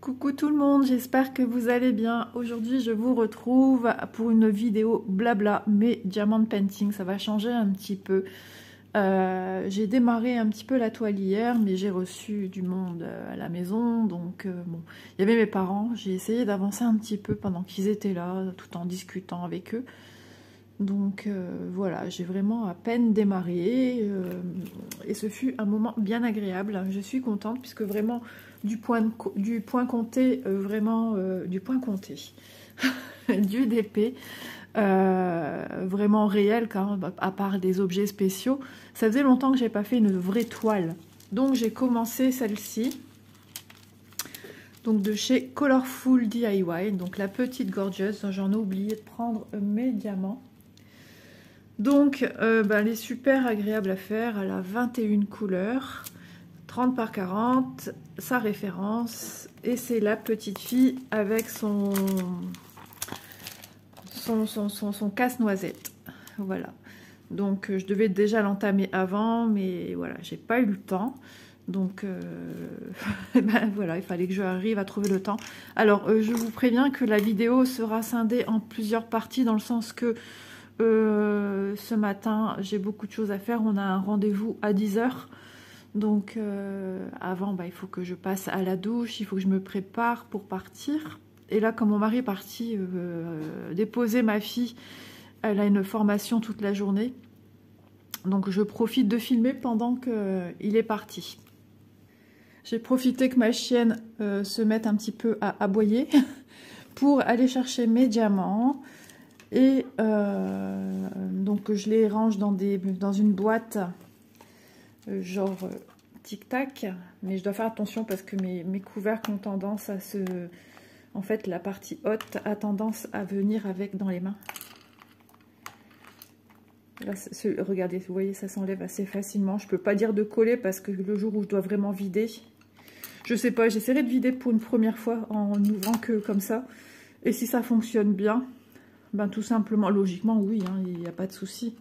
Coucou tout le monde, j'espère que vous allez bien. Aujourd'hui, je vous retrouve pour une vidéo blabla, mais diamond painting. Ça va changer un petit peu. J'ai démarré un petit peu la toile hier, mais j'ai reçu du monde à la maison. Donc, bon, il y avait mes parents. J'ai essayé d'avancer un petit peu pendant qu'ils étaient là, tout en discutant avec eux. Donc voilà, j'ai vraiment à peine démarré et ce fut un moment bien agréable. Je suis contente puisque vraiment du point compté, du point compté, du DP, vraiment réel quand même, à part des objets spéciaux. Ça faisait longtemps que j'ai pas fait une vraie toile. Donc j'ai commencé celle-ci. Donc de chez Colorful DIY, donc la petite gorgeuse. J'en ai oublié de prendre mes diamants. Donc, elle est super agréable à faire. Elle a 21 couleurs, 30 par 40, sa référence. Et c'est la petite fille avec son casse-noisette. Voilà. Donc, je devais déjà l'entamer avant, mais voilà, j'ai pas eu le temps. Donc, voilà, il fallait que j'arrive à trouver le temps. Alors, je vous préviens que la vidéo sera scindée en plusieurs parties, dans le sens que ce matin, j'ai beaucoup de choses à faire. On a un rendez-vous à 10 h. Donc, avant, il faut que je passe à la douche. Il faut que je me prépare pour partir. Et là, comme mon mari est parti déposer ma fille, elle a une formation toute la journée. Donc, je profite de filmer pendant qu'il est parti. J'ai profité que ma chienne se mette un petit peu à aboyer pour aller chercher mes diamants. Et donc je les range dans une boîte genre tic-tac, mais je dois faire attention parce que mes couvercles ont tendance à se... En fait, la partie haute a tendance à venir dans les mains. Là, regardez, vous voyez, ça s'enlève assez facilement. Je peux pas dire de coller parce que le jour où je dois vraiment vider, je sais pas, j'essaierai de vider pour une première fois en ouvrant que comme ça. Et si ça fonctionne bien, tout simplement, logiquement, oui, il n'y a pas de souci.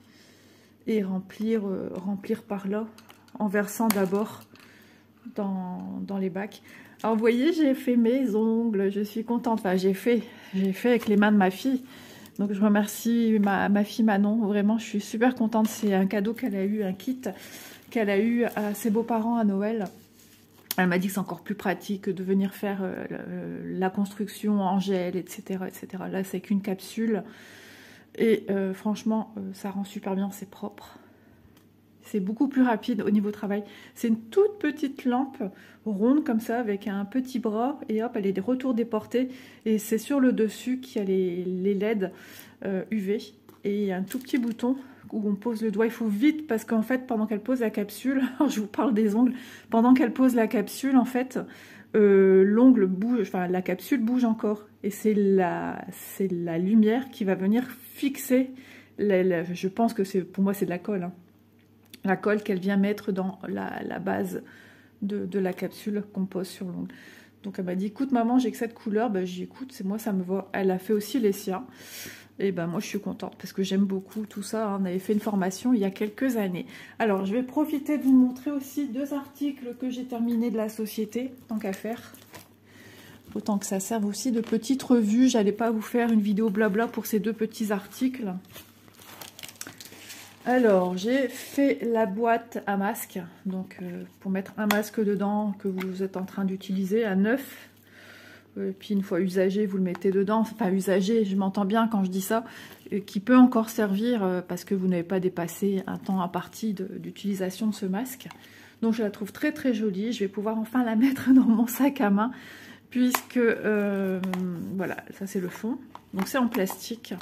Et remplir par là, en versant d'abord dans les bacs. Alors, vous voyez, j'ai fait mes ongles, je suis contente. Enfin, j'ai fait avec les mains de ma fille. Donc, je remercie ma fille Manon. Vraiment, je suis super contente. C'est un cadeau qu'elle a eu, un kit qu'elle a eu à ses beaux-parents à Noël. Elle m'a dit que c'est encore plus pratique de venir faire la construction en gel, etc. etc. Là, c'est qu'une capsule. Et franchement, ça rend super bien, c'est propre. C'est beaucoup plus rapide au niveau travail. C'est une toute petite lampe ronde comme ça, avec un petit bras. Et hop, elle est de retour déportée. Et c'est sur le dessus qu'il y a les LED UV. Et il y a un tout petit bouton où on pose le doigt. Il faut vite parce qu'en fait, pendant qu'elle pose la capsule, je vous parle des ongles, pendant qu'elle pose la capsule, en fait, l'ongle bouge, enfin la capsule bouge encore. Et c'est la lumière qui va venir fixer, je pense que pour moi c'est de la colle, hein. La colle qu'elle vient mettre dans la base de la capsule qu'on pose sur l'ongle. Donc elle m'a dit, écoute maman, j'ai que cette couleur, j'ai dit, écoute, c'est moi, ça me va. Elle a fait aussi les siens. Et moi je suis contente parce que j'aime beaucoup tout ça, hein. On avait fait une formation il y a quelques années. Alors je vais profiter de vous montrer aussi 2 articles que j'ai terminés de la société, tant qu'à faire. Autant que ça serve aussi de petite revue. J'allais pas vous faire une vidéo blabla pour ces 2 petits articles. Alors j'ai fait la boîte à masque, donc pour mettre un masque dedans que vous êtes en train d'utiliser à neuf. Puis une fois usagé, vous le mettez dedans. Enfin usagé, je m'entends bien quand je dis ça, qui peut encore servir parce que vous n'avez pas dépassé un temps imparti d'utilisation de ce masque. Donc je la trouve très très jolie. Je vais pouvoir enfin la mettre dans mon sac à main, puisque voilà, ça c'est le fond. Donc c'est en plastique.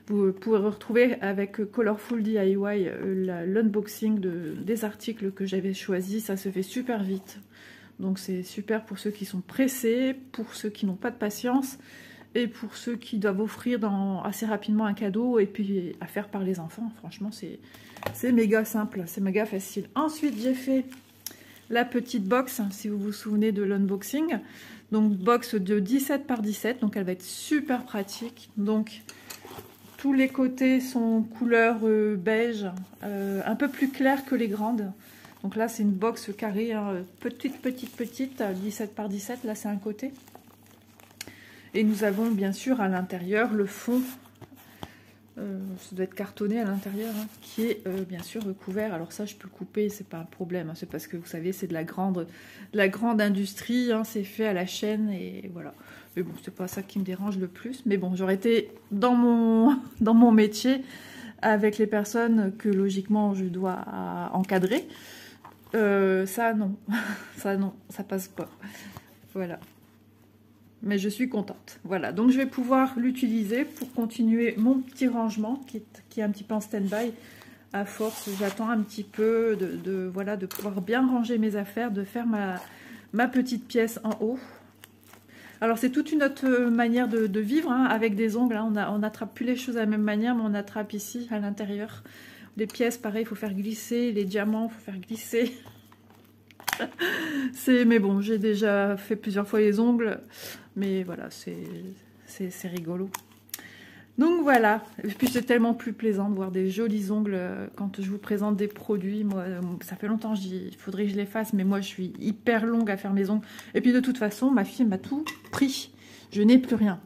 Vous pourrez retrouver avec Colorful DIY l'unboxing des articles que j'avais choisis. Ça se fait super vite. Donc c'est super pour ceux qui sont pressés, pour ceux qui n'ont pas de patience et pour ceux qui doivent offrir assez rapidement un cadeau et puis à faire par les enfants. Franchement, c'est méga simple, c'est méga facile. Ensuite, j'ai fait la petite box, si vous vous souvenez de l'unboxing. Donc box de 17 par 17, donc elle va être super pratique. Donc tous les côtés sont couleur beige, un peu plus clair que les grandes. Donc là, c'est une box carrée, hein, petite, 17 par 17. Là, c'est un côté. Et nous avons bien sûr à l'intérieur le fond. Ça doit être cartonné à l'intérieur, hein, qui est bien sûr recouvert. Alors ça, je peux le couper, c'est pas un problème. Hein, c'est parce que vous savez, c'est de la grande industrie. Hein, c'est fait à la chaîne et voilà. Mais bon, c'est pas ça qui me dérange le plus. Mais bon, j'aurais été dans mon métier avec les personnes que logiquement je dois encadrer. Ça non, ça passe pas. Voilà. Mais je suis contente. Voilà, donc je vais pouvoir l'utiliser pour continuer mon petit rangement qui est un petit peu en stand-by. À force, j'attends un petit peu voilà, de pouvoir bien ranger mes affaires, de faire ma petite pièce en haut. Alors c'est toute une autre manière de vivre, hein, avec des ongles. Hein. On n'attrape plus les choses de la même manière, mais on attrape ici à l'intérieur. Les pièces, pareil, il faut faire glisser. Les diamants, il faut faire glisser. Mais bon, j'ai déjà fait plusieurs fois les ongles. Mais voilà, c'est rigolo. Donc voilà. Et puis c'est tellement plus plaisant de voir des jolis ongles quand je vous présente des produits. Moi, ça fait longtemps que je dis, il faudrait que je les fasse. Mais moi, je suis hyper longue à faire mes ongles. Et puis de toute façon, ma fille m'a tout pris. Je n'ai plus rien.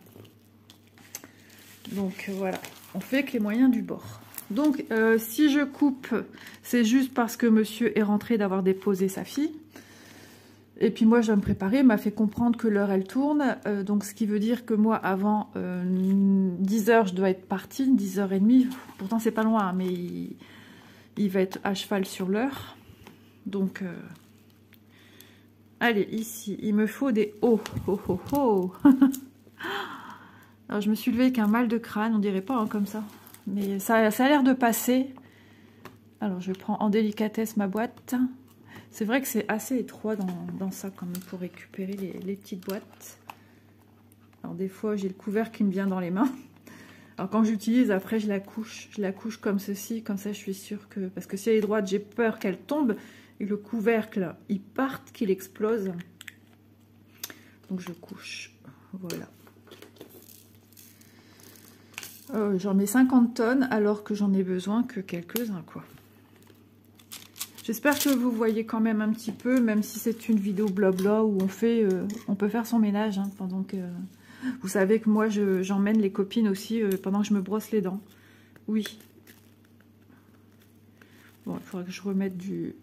Donc voilà, on fait que les moyens du bord. Donc si je coupe, c'est juste parce que monsieur est rentré d'avoir déposé sa fille. Et puis moi, je dois me préparer, m'a fait comprendre que l'heure, elle tourne. Donc, ce qui veut dire que moi, avant 10 h, je dois être partie, 10h30. Pourtant, c'est pas loin, hein, mais il va être à cheval sur l'heure. Donc, allez, ici, il me faut des hauts. Alors, je me suis levée avec un mal de crâne, on dirait pas hein, comme ça. Mais ça a l'air de passer. Alors, je prends en délicatesse ma boîte. C'est vrai que c'est assez étroit dans ça quand même pour récupérer les petites boîtes. Alors des fois j'ai le couvercle qui me vient dans les mains. Alors quand j'utilise après je la couche comme ceci, comme ça je suis sûre que... Parce que si elle est droite j'ai peur qu'elle tombe et que le couvercle il parte, qu'il explose. Donc je couche, voilà. J'en mets 50 tonnes alors que j'en ai besoin que quelques-uns quoi. J'espère que vous voyez quand même un petit peu, même si c'est une vidéo blabla où on peut faire son ménage hein, pendant que... Vous savez que moi, j'emmène les copines aussi pendant que je me brosse les dents. Oui. Bon, il faudrait que je remette de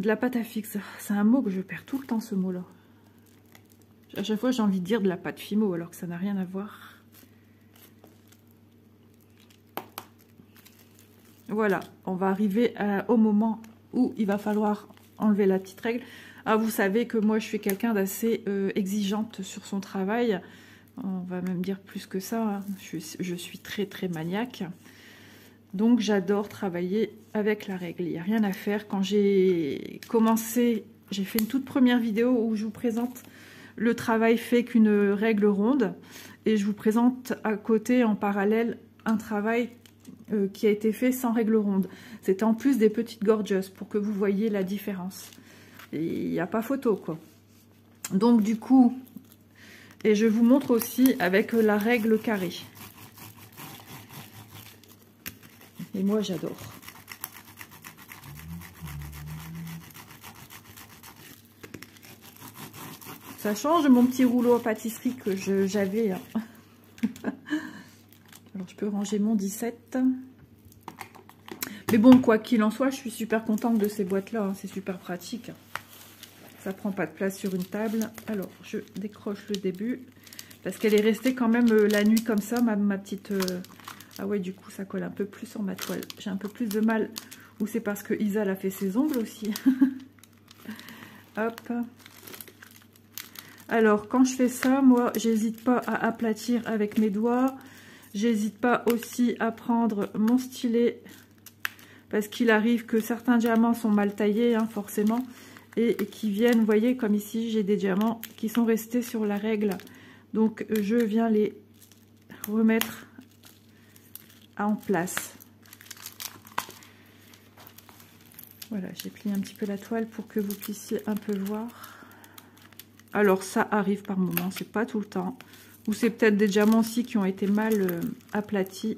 la pâte à fixe. C'est un mot que je perds tout le temps, ce mot-là. À chaque fois, j'ai envie de dire de la pâte Fimo, alors que ça n'a rien à voir. Voilà, on va arriver au moment où il va falloir enlever la petite règle. Ah, vous savez que moi, je suis quelqu'un d'assez exigeante sur son travail. On va même dire plus que ça. Hein. Je suis très, très maniaque. Donc, j'adore travailler avec la règle. Il n'y a rien à faire. Quand j'ai commencé, j'ai fait une toute première vidéo où je vous présente le travail fait qu'une règle ronde. Et je vous présente à côté, en parallèle, un travail qui a été fait sans règle ronde. C'était en plus des petites gorgeous pour que vous voyez la différence. Il n'y a pas photo quoi. Donc du coup, et je vous montre aussi avec la règle carrée. Et moi j'adore. Ça change mon petit rouleau à pâtisserie que j'avais. Hein. Alors, je peux ranger mon 17. Mais bon, quoi qu'il en soit, je suis super contente de ces boîtes-là. Hein. C'est super pratique. Ça prend pas de place sur une table. Alors, je décroche le début. Parce qu'elle est restée quand même la nuit comme ça, ma petite... Ah ouais, du coup, ça colle un peu plus sur ma toile. J'ai un peu plus de mal. Ou c'est parce que Isa a fait ses ongles aussi. Hop. Alors, quand je fais ça, moi, j'hésite pas à aplatir avec mes doigts. J'hésite pas aussi à prendre mon stylet parce qu'il arrive que certains diamants sont mal taillés, hein, forcément, et qui viennent, vous voyez, comme ici, j'ai des diamants qui sont restés sur la règle. Donc, je viens les remettre en place. Voilà, j'ai plié un petit peu la toile pour que vous puissiez un peu voir. Alors, ça arrive par moments, c'est pas tout le temps. Ou c'est peut-être des diamants aussi qui ont été mal aplatis.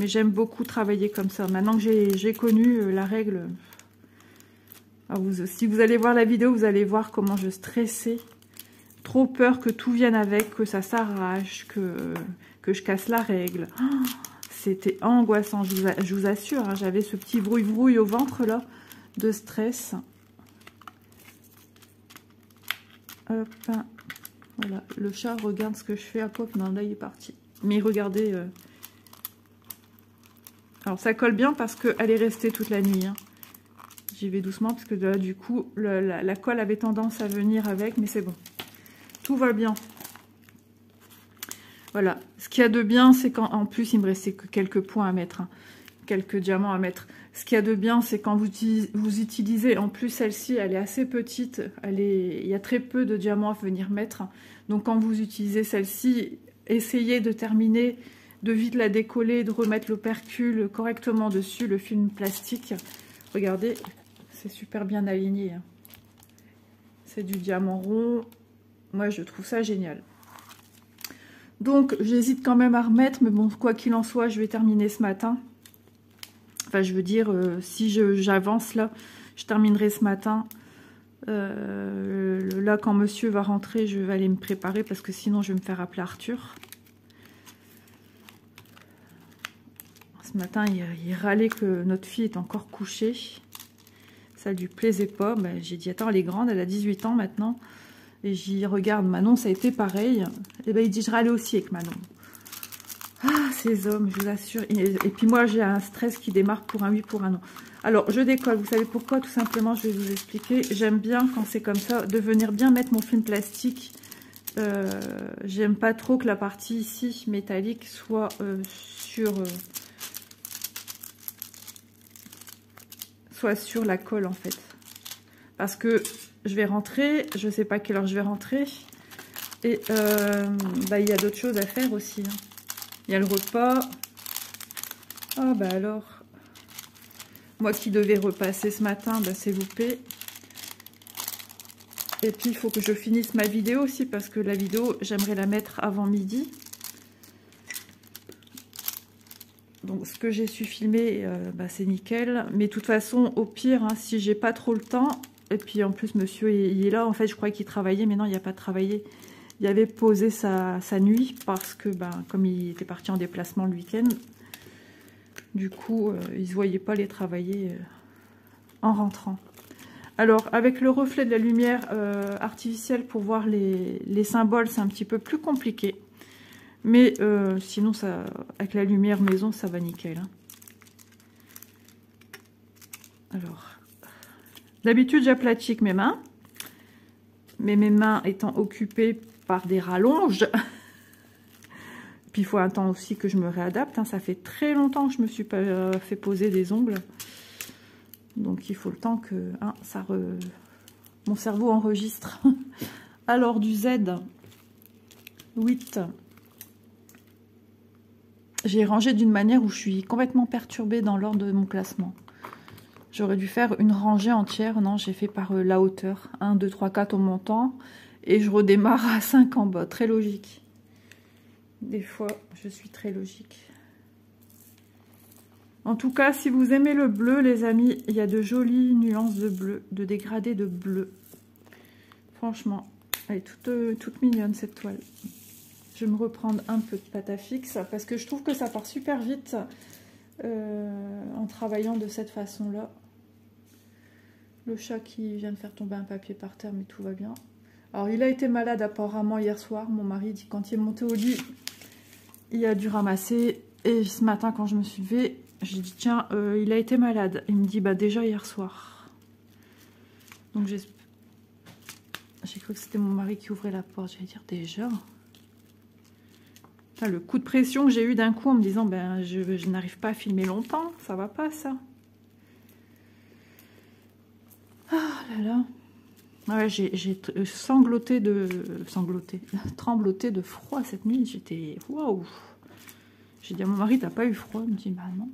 Mais j'aime beaucoup travailler comme ça. Maintenant que j'ai connu la règle, si vous allez voir la vidéo, vous allez voir comment je stressais. Trop peur que tout vienne avec, que ça s'arrache, que je casse la règle. Oh, c'était angoissant, je vous assure. Hein, j'avais ce petit brouille-brouille au ventre là, de stress. Hop, voilà. Le chat regarde ce que je fais. Hop, non, là il est parti. Mais regardez... Alors ça colle bien parce qu'elle est restée toute la nuit. Hein. J'y vais doucement parce que là du coup la colle avait tendance à venir avec, mais c'est bon. Tout va bien. Voilà. Ce qu'il y a de bien, c'est qu'en plus il me restait que quelques points à mettre. Hein. Quelques diamants à mettre. Ce qu'il y a de bien, c'est quand vous utilisez, en plus celle-ci, elle est assez petite. Il y a très peu de diamants à venir mettre. Donc quand vous utilisez celle-ci, essayez de terminer... de vite la décoller, de remettre l'opercule correctement dessus, le film plastique. Regardez, c'est super bien aligné. Hein. C'est du diamant rond. Moi, je trouve ça génial. Donc, j'hésite quand même à remettre, mais bon, quoi qu'il en soit, je vais terminer ce matin. Enfin, je veux dire, si j'avance là, je terminerai ce matin. Là, quand monsieur va rentrer, je vais aller me préparer parce que sinon, je vais me faire appeler Arthur. Ce matin, il râlait que notre fille est encore couchée. Ça lui plaisait pas. Ben, j'ai dit, attends, elle est grande, elle a 18 ans maintenant. Et j'y regarde, Manon, ça a été pareil. Et ben, il dit, je râlais aussi avec Manon. Ah, ces hommes, je vous assure. Et puis moi, j'ai un stress qui démarre pour un oui, pour un non. Alors, je décolle. Vous savez pourquoi? Tout simplement, je vais vous expliquer. J'aime bien, quand c'est comme ça, de venir bien mettre mon film plastique. J'aime pas trop que la partie ici, métallique, soit sur la colle en fait, parce que je vais rentrer, je sais pas quelle heure je vais rentrer, et il y a d'autres choses à faire aussi. Hein. Il y a le repas. Ah bah alors, moi qui devais repasser ce matin, bah, c'est loupé. Et puis il faut que je finisse ma vidéo aussi, parce que la vidéo, j'aimerais la mettre avant midi. Donc ce que j'ai su filmer, c'est nickel. Mais de toute façon, au pire, hein, si j'ai pas trop le temps, et puis en plus monsieur il est là, en fait je croyais qu'il travaillait, mais non, il n'y a pas de travailler. Il avait posé sa nuit parce que comme il était parti en déplacement le week-end, du coup il ne se voyait pas les travailler en rentrant. Alors avec le reflet de la lumière artificielle pour voir les symboles, c'est un petit peu plus compliqué. Mais sinon, ça, avec la lumière maison, ça va nickel. Hein. Alors, d'habitude, j'aplatis mes mains. Mais mes mains étant occupées par des rallonges. Puis, il faut un temps aussi que je me réadapte. Hein. Ça fait très longtemps que je ne me suis pas fait poser des ongles. Donc, il faut le temps que mon cerveau enregistre. Alors, du Z 8... J'ai rangé d'une manière où je suis complètement perturbée dans l'ordre de mon classement. J'aurais dû faire une rangée entière. Non, j'ai fait par la hauteur. 1, 2, 3, 4 au montant. Et je redémarre à 5 en bas. Très logique. Des fois, je suis très logique. En tout cas, si vous aimez le bleu, les amis, il y a de jolies nuances de bleu, de dégradés de bleu. Franchement, elle est toute mignonne cette toile. Je vais me reprendre un peu de pâte à fixe parce que je trouve que ça part super vite en travaillant de cette façon-là. Le chat qui vient de faire tomber un papier par terre, mais tout va bien. Alors, il a été malade apparemment hier soir. Mon mari dit quand il est monté au lit, il a dû ramasser. Et ce matin, quand je me suis levée, j'ai dit tiens, il a été malade. Il me dit bah déjà hier soir. Donc j'ai cru que c'était mon mari qui ouvrait la porte. J'allais dire déjà... Le coup de pression que j'ai eu d'un coup en me disant ben je n'arrive pas à filmer longtemps, ça va pas ça. Ah là là. Ouais, j'ai trembloté de froid cette nuit. J'étais waouh. J'ai dit à mon mari t'as pas eu froid? Il me dit bah non.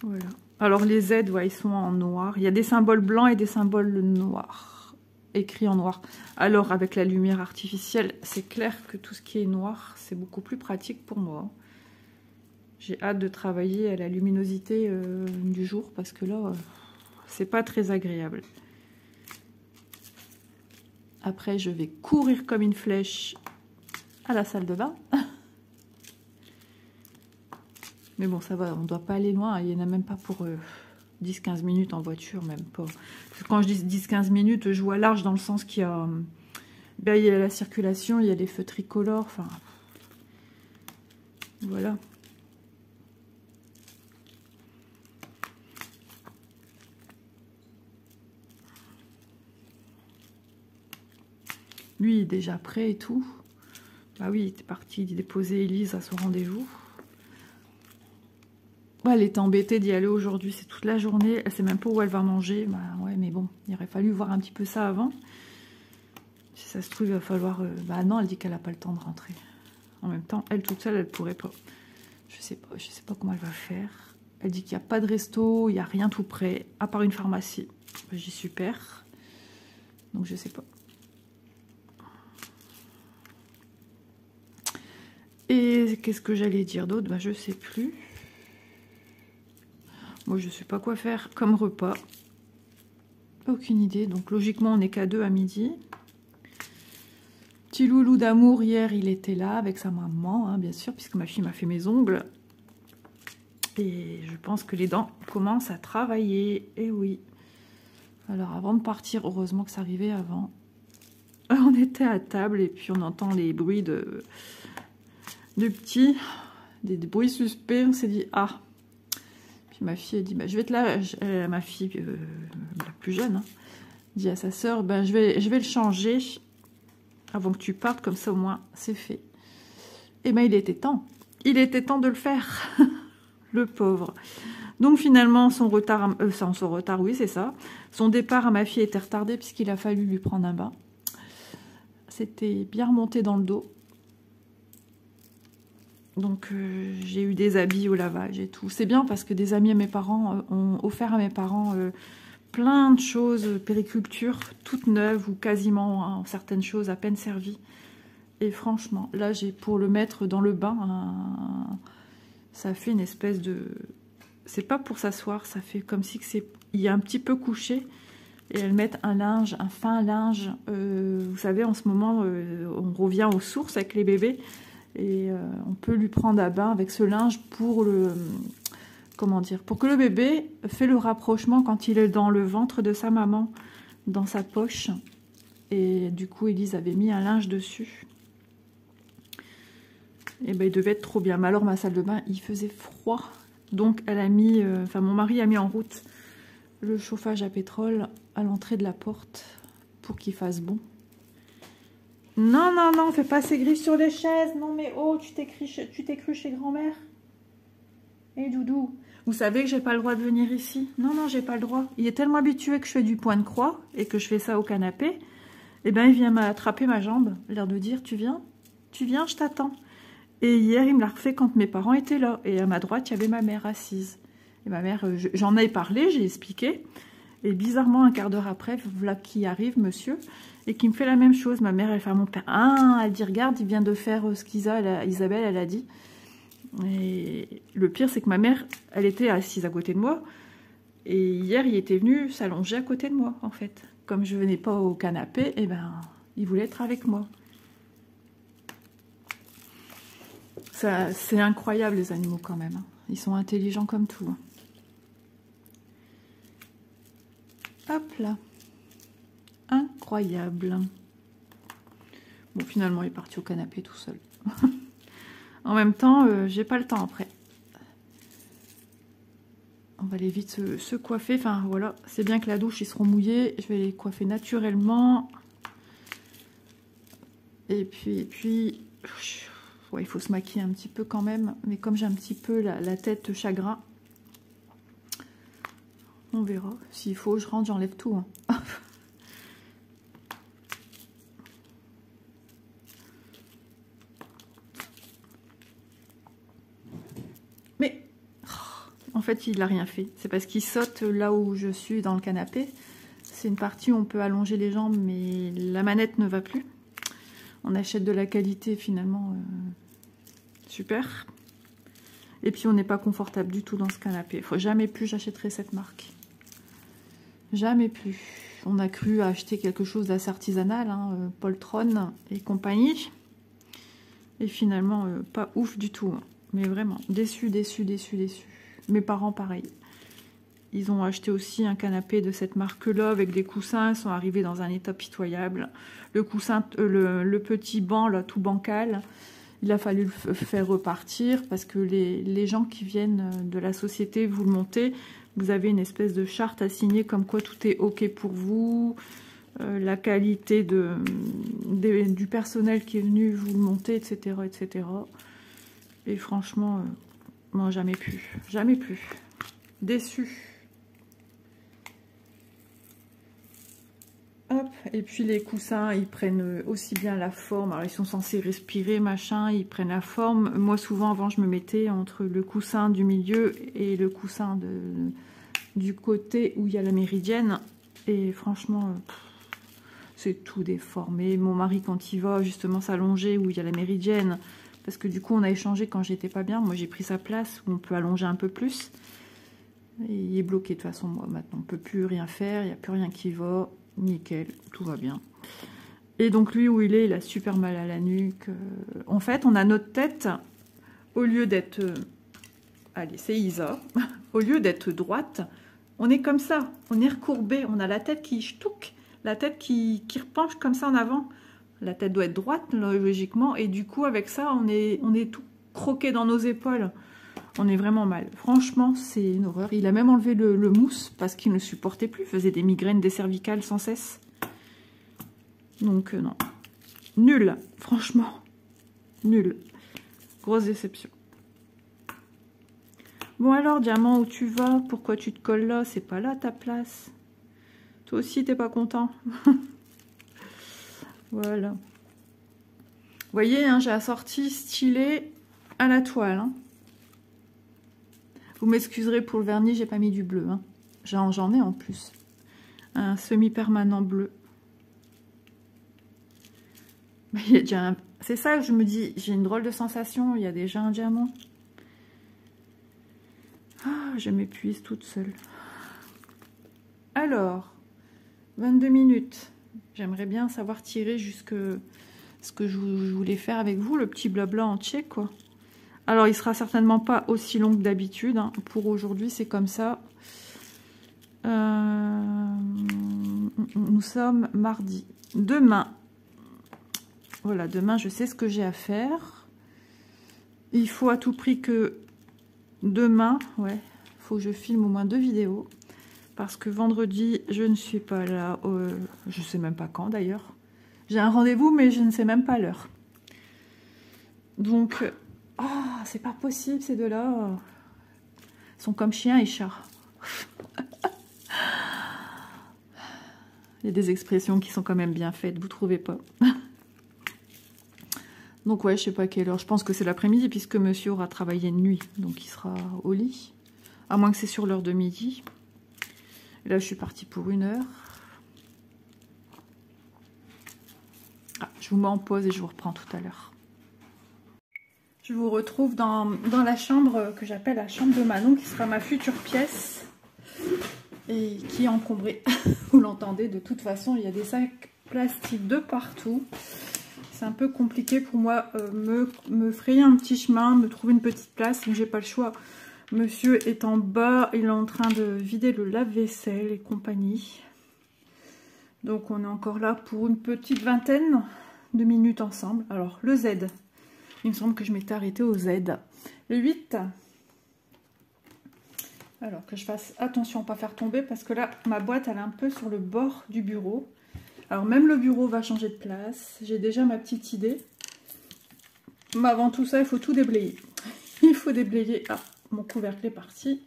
Voilà. Alors les Z, ouais, ils sont en noir. Il y a des symboles blancs et des symboles noirs, écrits en noir. Alors avec la lumière artificielle, c'est clair que tout ce qui est noir, c'est beaucoup plus pratique pour moi. J'ai hâte de travailler à la luminosité du jour parce que là, c'est pas très agréable. Après, je vais courir comme une flèche à la salle de bain. Mais bon, ça va, on ne doit pas aller loin. Il n'y en a même pas pour 10-15 minutes en voiture, même pas. Parce que quand je dis 10-15 minutes, je vois large dans le sens qu'il y a, ben, il y a la circulation, il y a les feux tricolores, enfin... Voilà. Lui, il est déjà prêt et tout. Bah oui, il était parti déposer Elise à son rendez-vous. Ouais, elle était embêtée d'y aller aujourd'hui, c'est toute la journée. Elle sait même pas où elle va manger. Bah ouais, mais bon, il aurait fallu voir un petit peu ça avant. Si ça se trouve, il va falloir... Bah non, elle dit qu'elle n'a pas le temps de rentrer. En même temps, elle toute seule, elle pourrait pas. Je sais pas comment elle va faire. Elle dit qu'il n'y a pas de resto, il n'y a rien tout près, à part une pharmacie. J'ai dit super. Donc je sais pas. Et qu'est-ce que j'allais dire d'autre? Bah, je sais plus. Moi, je sais pas quoi faire comme repas. Aucune idée. Donc, logiquement, on n'est qu'à 2 à midi. Petit loulou d'amour, hier, il était là avec sa maman, hein, bien sûr, puisque ma fille m'a fait mes ongles. Et je pense que les dents commencent à travailler. Et oui. Alors, avant de partir, heureusement que ça arrivait avant. On était à table et puis on entend les bruits de petits, des bruits suspects. On s'est dit, ah. Puis ma fille a dit, bah, je vais te la... ma fille, la plus jeune, hein, dit à sa sœur, ben, je vais le changer avant que tu partes, comme ça au moins c'est fait. Et ben il était temps. Il était temps de le faire. Le pauvre. Donc finalement, son retard, oui c'est ça. Son départ à ma fille était retardé puisqu'il a fallu lui prendre un bain. C'était bien remonté dans le dos. Donc j'ai eu des habits au lavage et tout. C'est bien parce que des amis à mes parents ont offert à mes parents plein de choses, périculture, toutes neuves ou quasiment, hein, certaines choses à peine servies. Et franchement, là j'ai pour le mettre dans le bain, ça fait une espèce de... C'est pas pour s'asseoir, ça fait comme si il y a un petit peu couché. Et elles mettent un linge, un fin linge. Vous savez, en ce moment, on revient aux sources avec les bébés. Et on peut lui prendre à bain avec ce linge pour le... Comment dire? Pour que le bébé fait le rapprochement quand il est dans le ventre de sa maman, dans sa poche. Et du coup, Elise avait mis un linge dessus. Et ben, il devait être trop bien. Mais alors, ma salle de bain, il faisait froid. Donc, elle a mis... Enfin, mon mari a mis en route le chauffage à pétrole à l'entrée de la porte pour qu'il fasse bon. Non, non, non, fais pas ces griffes sur les chaises. Non, mais oh, tu t'es cru chez grand-mère. Et doudou, vous savez que j'ai pas le droit de venir ici. Non, non, j'ai pas le droit. Il est tellement habitué que je fais du point de croix et que je fais ça au canapé. Eh ben, il vient m'attraper ma jambe, l'air de dire, tu viens, je t'attends. Et hier, il me l'a refait quand mes parents étaient là. Et à ma droite, il y avait ma mère assise. Et ma mère, j'en ai parlé, j'ai expliqué. Et bizarrement, un quart d'heure après, voilà qui arrive, monsieur, et qui me fait la même chose. Ma mère, elle fait à mon père, ah, elle dit, regarde, il vient de faire ce qu'Isabelle, elle a dit. Et le pire, c'est que ma mère, elle était assise à côté de moi. Et hier, il était venu s'allonger à côté de moi, en fait. Comme je venais pas au canapé, et ben, il voulait être avec moi. C'est incroyable, les animaux, quand même. Ils sont intelligents comme tout. Hop là. Incroyable. Bon, finalement, il est parti au canapé tout seul. En même temps, j'ai pas le temps après. On va aller vite se coiffer. Enfin, voilà. C'est bien que la douche, ils seront mouillés. Je vais les coiffer naturellement. Et puis... Ouais, il faut se maquiller un petit peu quand même. Mais comme j'ai un petit peu la tête chagrin, on verra. S'il faut, je rentre, j'enlève tout. Hein. Mais, en fait, fait, il n'a rien fait. C'est parce qu'il saute là où je suis dans le canapé. C'est une partie où on peut allonger les jambes, mais la manette ne va plus. On achète de la qualité, finalement, super. Et puis, on n'est pas confortable du tout dans ce canapé. Il faut jamais plus j'achèterai cette marque. Jamais plus. On a cru acheter quelque chose d'assez artisanal, hein, Poltron et compagnie. Et finalement, pas ouf du tout. Hein. Mais vraiment, déçu, déçu, déçu, déçu. Mes parents, pareil. Ils ont acheté aussi un canapé de cette marque-là avec des coussins. Ils sont arrivés dans un état pitoyable. Le coussin, le petit banc, là, tout bancal, il a fallu le faire repartir parce que les gens qui viennent de la société, vous le montez, vous avez une espèce de charte à signer comme quoi tout est OK pour vous. La qualité du personnel qui est venu vous le monter, etc. etc. Et franchement, moi, jamais plus. Jamais plus. Déçu. Hop, et puis les coussins, ils prennent aussi bien la forme. Alors, ils sont censés respirer, machin, ils prennent la forme. Moi, souvent, avant, je me mettais entre le coussin du milieu et le coussin du côté où il y a la méridienne. Et franchement, c'est tout déformé. Mon mari, quand il va justement s'allonger où il y a la méridienne, parce que du coup, on a échangé quand j'étais pas bien. Moi, j'ai pris sa place où on peut allonger un peu plus. Et il est bloqué de toute façon, moi, maintenant. On ne peut plus rien faire, il n'y a plus rien qui va. Nickel, tout va bien. Et donc lui où il a super mal à la nuque. En fait, on a notre tête, au lieu d'être... allez, c'est Isa. Au lieu d'être droite, on est comme ça. On est recourbé. On a la tête qui ch'touque, la tête qui repenche comme ça en avant. La tête doit être droite, logiquement. Et du coup, avec ça, on est tout croqué dans nos épaules. On est vraiment mal. Franchement, c'est une horreur. Il a même enlevé le mousse parce qu'il ne supportait plus. Il faisait des migraines, des cervicales sans cesse. Donc, non. Nul. Franchement. Nul. Grosse déception. Bon alors, Diamant, où tu vas? Pourquoi tu te colles là? C'est pas là ta place. Toi aussi, t'es pas content. Voilà. Vous voyez, hein, j'ai assorti stylet à la toile. Hein. Vous m'excuserez pour le vernis, j'ai pas mis du bleu. Hein. J'en ai en plus. Un semi-permanent bleu. Il y a déjà un... C'est ça que je me dis, j'ai une drôle de sensation, il y a déjà un diamant. Ah, je m'épuise toute seule. Alors, 22 minutes. J'aimerais bien savoir tirer jusque ce que je voulais faire avec vous, le petit blabla entier, quoi. Alors, il sera certainement pas aussi long que d'habitude. Hein. Pour aujourd'hui, c'est comme ça. Nous sommes mardi. Demain. Voilà, demain, je sais ce que j'ai à faire. Il faut à tout prix que demain, ouais, il faut que je filme au moins 2 vidéos. Parce que vendredi, je ne suis pas là. Je ne sais même pas quand, d'ailleurs. J'ai un rendez-vous, mais je ne sais même pas l'heure. Donc... Ah, c'est pas possible, ces deux-là. Ils sont comme chien et chat. Il y a des expressions qui sont quand même bien faites, vous trouvez pas? Donc ouais, je sais pas à quelle heure. Je pense que c'est l'après-midi, puisque monsieur aura travaillé de nuit. Donc il sera au lit. À moins que c'est sur l'heure de midi. Et là, je suis partie pour 1 heure. Ah, je vous mets en pause et je vous reprends tout à l'heure. Je vous retrouve dans la chambre que j'appelle la chambre de Manon, qui sera ma future pièce et qui est encombrée. Vous l'entendez, de toute façon, il y a des sacs plastiques de partout. C'est un peu compliqué pour moi me frayer un petit chemin, me trouver une petite place, mais j'ai pas le choix. Monsieur est en bas, il est en train de vider le lave-vaisselle et compagnie. Donc on est encore là pour une petite vingtaine de minutes ensemble. Alors le Z. Il me semble que je m'étais arrêtée au Z. Le 8. Alors que je fasse attention à ne pas faire tomber parce que là, ma boîte, elle est un peu sur le bord du bureau. Alors même le bureau va changer de place. J'ai déjà ma petite idée. Mais avant tout ça, il faut tout déblayer. Il faut déblayer. Ah, mon couvercle est parti.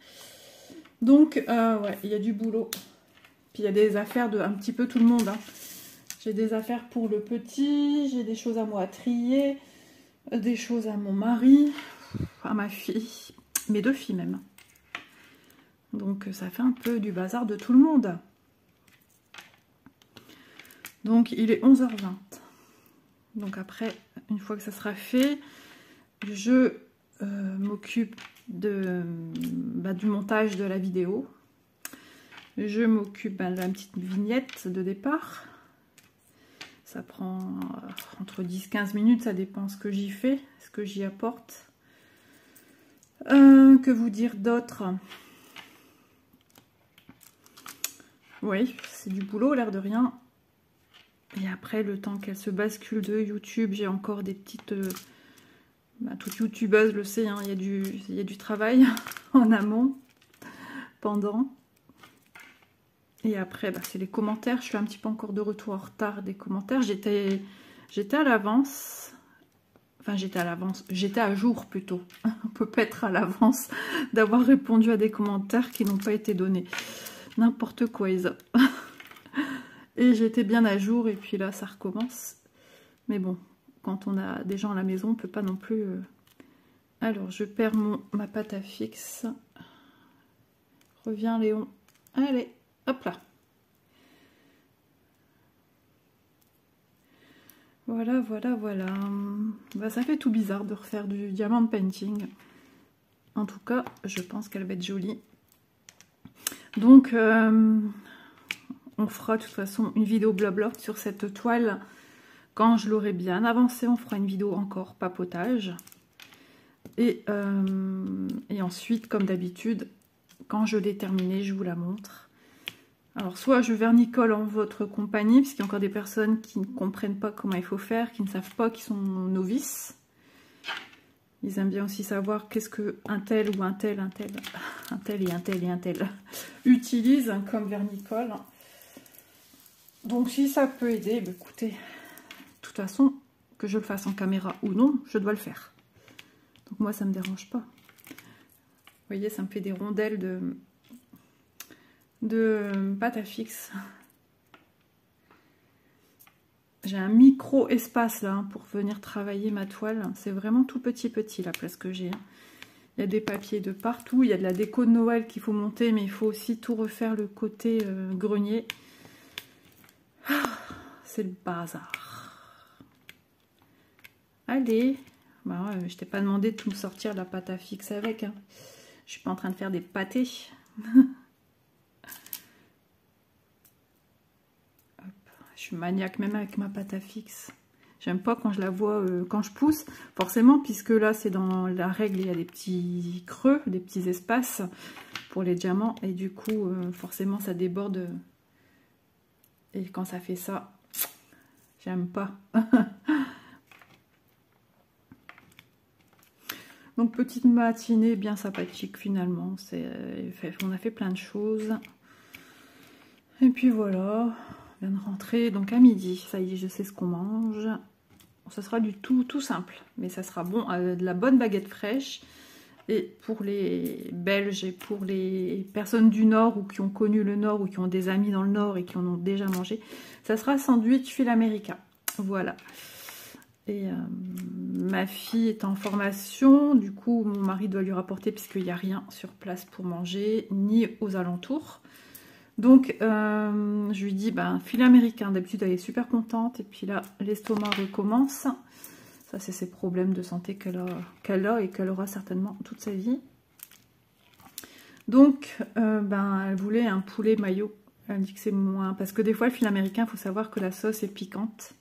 Donc, ouais, il y a du boulot. Puis il y a des affaires de un petit peu tout le monde. Hein. J'ai des affaires pour le petit. J'ai des choses à moi à trier. Des choses à mon mari, à ma fille, mes 2 filles même. Donc ça fait un peu du bazar de tout le monde. Donc il est 11h20. Donc après, une fois que ça sera fait, je m'occupe du montage de la vidéo. Je m'occupe de la petite vignette de départ. Ça prend entre 10-15 minutes, ça dépend ce que j'y fais, ce que j'y apporte. Que vous dire d'autre? Oui, c'est du boulot, l'air de rien. Et après, le temps qu'elle se bascule de YouTube, j'ai encore des petites... toute youtubeuse le sait, hein, il y a du travail en amont, pendant. Et après, c'est les commentaires. Je suis un petit peu encore de retour en retard des commentaires. J'étais à l'avance. Enfin, j'étais à l'avance. J'étais à jour plutôt. On peut pas être à l'avance d'avoir répondu à des commentaires qui n'ont pas été donnés. N'importe quoi, Isa. Et j'étais bien à jour. Et puis là, ça recommence. Mais bon, quand on a des gens à la maison, on peut pas non plus... Alors, je perds ma pâte à fixe. Reviens, Léon. Allez. Hop là. Voilà, voilà, voilà. Ça fait tout bizarre de refaire du diamant painting. En tout cas, je pense qu'elle va être jolie. Donc, on fera de toute façon une vidéo blabla sur cette toile. Quand je l'aurai bien avancée, on fera une vidéo encore papotage. Et ensuite, comme d'habitude, quand je l'ai terminée, je vous la montre. Alors, soit je vernicole en votre compagnie, parce qu'il y a encore des personnes qui ne comprennent pas comment il faut faire, qui ne savent pas, qui sont novices. Ils aiment bien aussi savoir qu'est-ce que un tel ou un tel utilise comme vernicole. Donc, si ça peut aider, écoutez, de toute façon, que je le fasse en caméra ou non, je dois le faire. Donc, moi, ça ne me dérange pas. Vous voyez, ça me fait des rondelles de pâte à fixe. J'ai un micro espace là pour venir travailler ma toile. C'est vraiment tout petit la place que j'ai. Il y a des papiers de partout. Il y a de la déco de Noël qu'il faut monter, mais il faut aussi tout refaire le côté grenier. C'est le bazar. Allez. Je t'ai pas demandé de tout me sortir la pâte à fixe avec. Hein. Je suis pas en train de faire des pâtés. Je suis maniaque même avec ma pâte à fixe. J'aime pas quand je la vois, quand je pousse. Forcément, puisque là, c'est dans la règle, il y a des petits creux, des petits espaces pour les diamants. Et du coup, forcément, ça déborde. Et quand ça fait ça, j'aime pas. Donc, petite matinée bien sympathique finalement. On a fait plein de choses. Et puis voilà. De rentrer donc à midi, ça y est, je sais ce qu'on mange. Ça sera du tout simple, mais ça sera bon, de la bonne baguette fraîche. Et pour les Belges et pour les personnes du Nord ou qui ont connu le Nord ou qui ont des amis dans le Nord et qui en ont déjà mangé, ça sera sandwich fil américain. Voilà. Et ma fille est en formation, du coup mon mari doit lui rapporter puisqu'il n'y a rien sur place pour manger, ni aux alentours. Donc, je lui dis, filet américain. D'habitude, elle est super contente. Et puis là, l'estomac recommence. Ça, c'est ses problèmes de santé qu'elle a et qu'elle aura certainement toute sa vie. Donc, elle voulait un poulet mayo. Elle dit que c'est moins... Parce que des fois, le filet américain, il faut savoir que la sauce est piquante.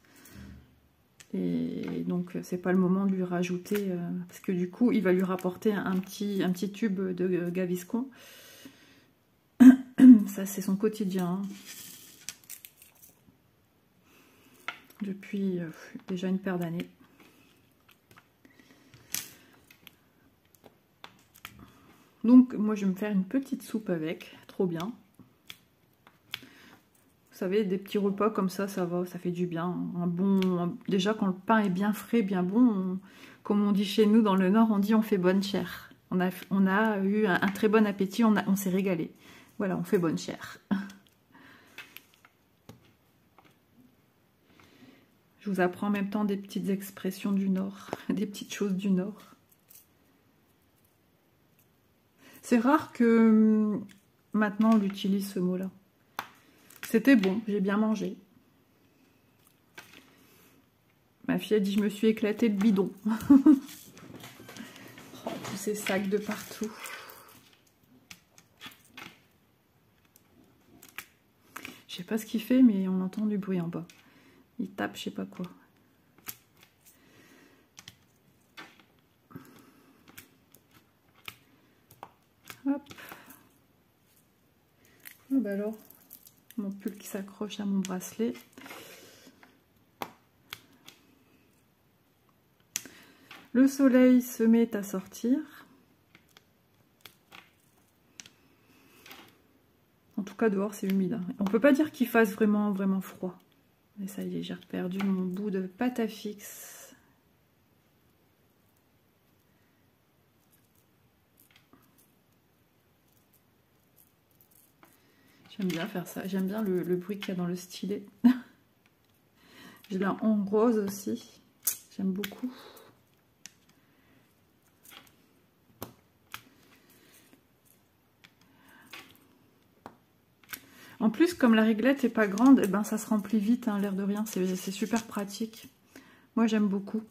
Et donc, c'est pas le moment de lui rajouter... parce que du coup, il va lui rapporter un petit tube de Gaviscon. Ça, c'est son quotidien. Depuis déjà une paire d'années. Donc, moi, je vais me faire une petite soupe avec. Trop bien. Vous savez, des petits repas comme ça va, ça fait du bien. Déjà, quand le pain est bien frais, bien bon, comme on dit chez nous dans le Nord, on dit on fait bonne chère. On a eu un très bon appétit, on s'est régalé. Voilà, on fait bonne chère. Je vous apprends en même temps des petites expressions du Nord, des petites choses du Nord. C'est rare que maintenant on utilise ce mot-là. C'était bon, j'ai bien mangé. Ma fille a dit, je me suis éclaté le bidon. Oh, tous ces sacs de partout. Je sais pas ce qu'il fait, mais on entend du bruit en bas. Il tape, je sais pas quoi. Hop. Oh bah alors, mon pull qui s'accroche à mon bracelet. Le soleil se met à sortir. En tout cas, dehors, c'est humide. On peut pas dire qu'il fasse vraiment froid. Mais ça y est, j'ai perdu mon bout de pâte à fixe. J'aime bien faire ça. J'aime bien le bruit qu'il y a dans le stylet. Je l'ai en rose aussi. J'aime beaucoup. En plus, comme la réglette n'est pas grande, eh ben, ça se remplit vite, hein, l'air de rien. C'est super pratique. Moi, j'aime beaucoup.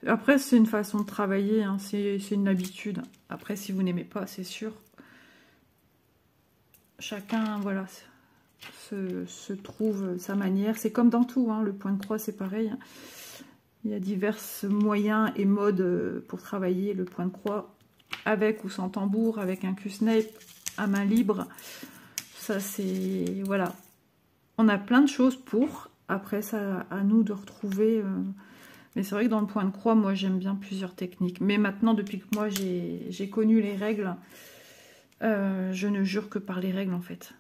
Après, c'est une façon de travailler. Hein, c'est une habitude. Après, si vous n'aimez pas, c'est sûr. Chacun, voilà, se trouve sa manière. C'est comme dans tout. Hein, le point de croix, c'est pareil. Il y a divers moyens et modes pour travailler le point de croix. Avec ou sans tambour, avec un Q-snap, à main libre. Ça, c'est... Voilà. On a plein de choses pour. Après, ça, à nous de retrouver... Mais c'est vrai que dans le point de croix, moi, j'aime bien plusieurs techniques. Mais maintenant, depuis que moi, j'ai connu les règles, je ne jure que par les règles, en fait.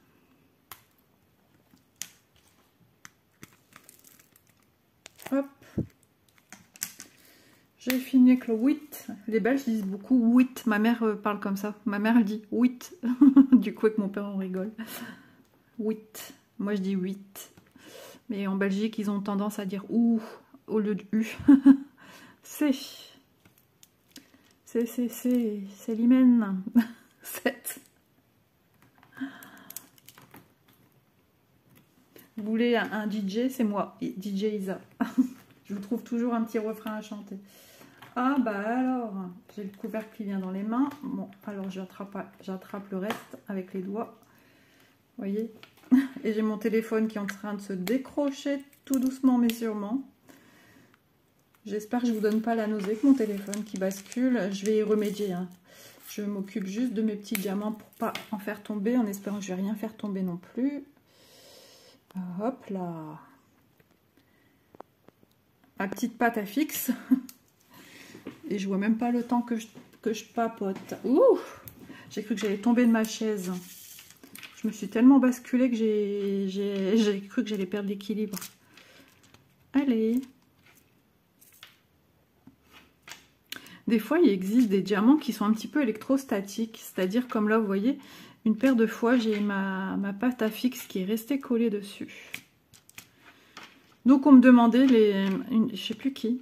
Hop. J'ai fini avec le 8. Les Belges disent beaucoup 8. Ma mère parle comme ça. Ma mère, elle dit 8. Du coup, avec mon père, on rigole. 8. Moi, je dis 8. Mais en Belgique, ils ont tendance à dire OU au lieu de U. C'est l'hymen. 7. Vous voulez un DJ, c'est moi. DJ Isa. Je vous trouve toujours un petit refrain à chanter. Ah bah alors, j'ai le couvercle qui vient dans les mains. Bon, alors j'attrape le reste avec les doigts. Vous voyez? Et j'ai mon téléphone qui est en train de se décrocher tout doucement mais sûrement. J'espère que je ne vous donne pas la nausée que mon téléphone qui bascule. Je vais y remédier. Hein. Je m'occupe juste de mes petits diamants pour pas en faire tomber, en espérant que je vais rien faire tomber non plus. Hop là. Ma petite pâte à fixe. Et je vois même pas le temps que je papote. Ouh! J'ai cru que j'allais tomber de ma chaise. Je me suis tellement basculée que j'ai cru que j'allais perdre l'équilibre. Allez. Des fois, il existe des diamants qui sont un petit peu électrostatiques. C'est-à-dire, comme là, vous voyez, une paire de fois, j'ai ma pâte à fixe qui est restée collée dessus. Donc, on me demandait, je sais plus qui,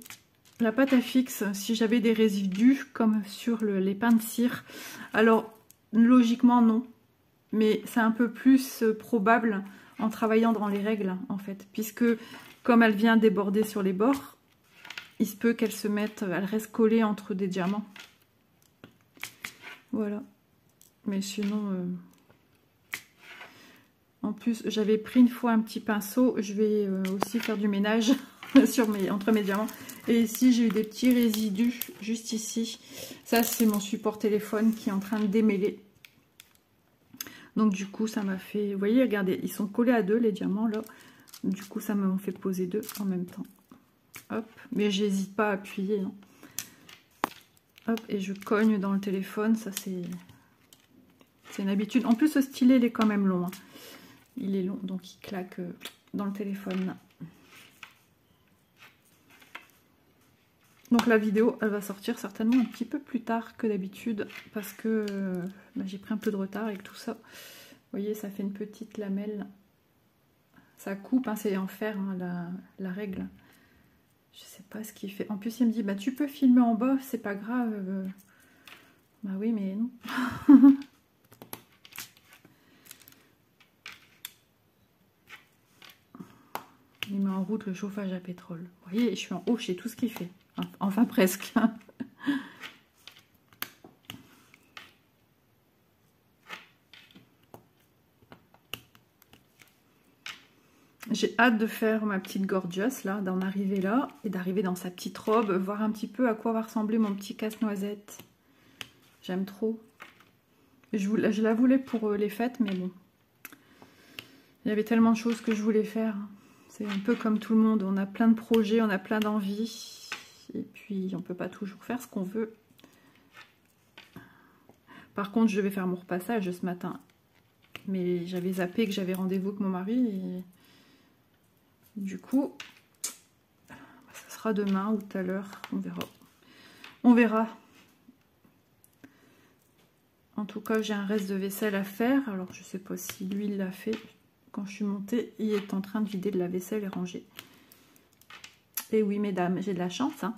la pâte à fixe, si j'avais des résidus comme sur les pains de cire. Alors, logiquement, non. Mais c'est un peu plus probable en travaillant dans les règles, en fait. Puisque, comme elle vient déborder sur les bords, il se peut qu'elle se mette, elle reste collée entre des diamants. Voilà. Mais sinon... En plus, j'avais pris une fois un petit pinceau. Je vais aussi faire du ménage entre mes diamants. Et ici, j'ai eu des petits résidus juste ici. Ça, c'est mon support téléphone qui est en train de démêler. Donc, du coup, ça m'a fait... Vous voyez, regardez, ils sont collés à deux, les diamants, là. Du coup, ça m'a fait poser deux en même temps. Hop. Mais j'hésite pas à appuyer. Hein. Hop, et je cogne dans le téléphone. Ça, c'est une habitude. En plus, ce stylet, il est quand même long. Hein. Il est long, donc il claque dans le téléphone. Donc la vidéo, elle va sortir certainement un petit peu plus tard que d'habitude parce que j'ai pris un peu de retard avec tout ça. Vous voyez, ça fait une petite lamelle. Ça coupe, hein, c'est en fer, hein, la règle. Je sais pas ce qu'il fait. En plus, il me dit, bah tu peux filmer en bas, c'est pas grave. Bah oui, mais non. Il met en route le chauffage à pétrole. Vous voyez, je suis en haut chez tout ce qu'il fait. Enfin, presque. J'ai hâte de faire ma petite gorgeous, là, d'en arriver là, et d'arriver dans sa petite robe, voir un petit peu à quoi va ressembler mon petit casse-noisette. J'aime trop. Je la voulais pour les fêtes, mais bon. Il y avait tellement de choses que je voulais faire. C'est un peu comme tout le monde, on a plein de projets, on a plein d'envies, et puis on ne peut pas toujours faire ce qu'on veut. Par contre, je vais faire mon repassage ce matin. Mais j'avais zappé que j'avais rendez-vous avec mon mari, et du coup, ça sera demain ou tout à l'heure, on verra. On verra. En tout cas, j'ai un reste de vaisselle à faire. Alors, je ne sais pas si lui, il l'a fait. Quand je suis montée, il est en train de vider de la vaisselle et ranger. Et oui, mesdames, j'ai de la chance. Hein.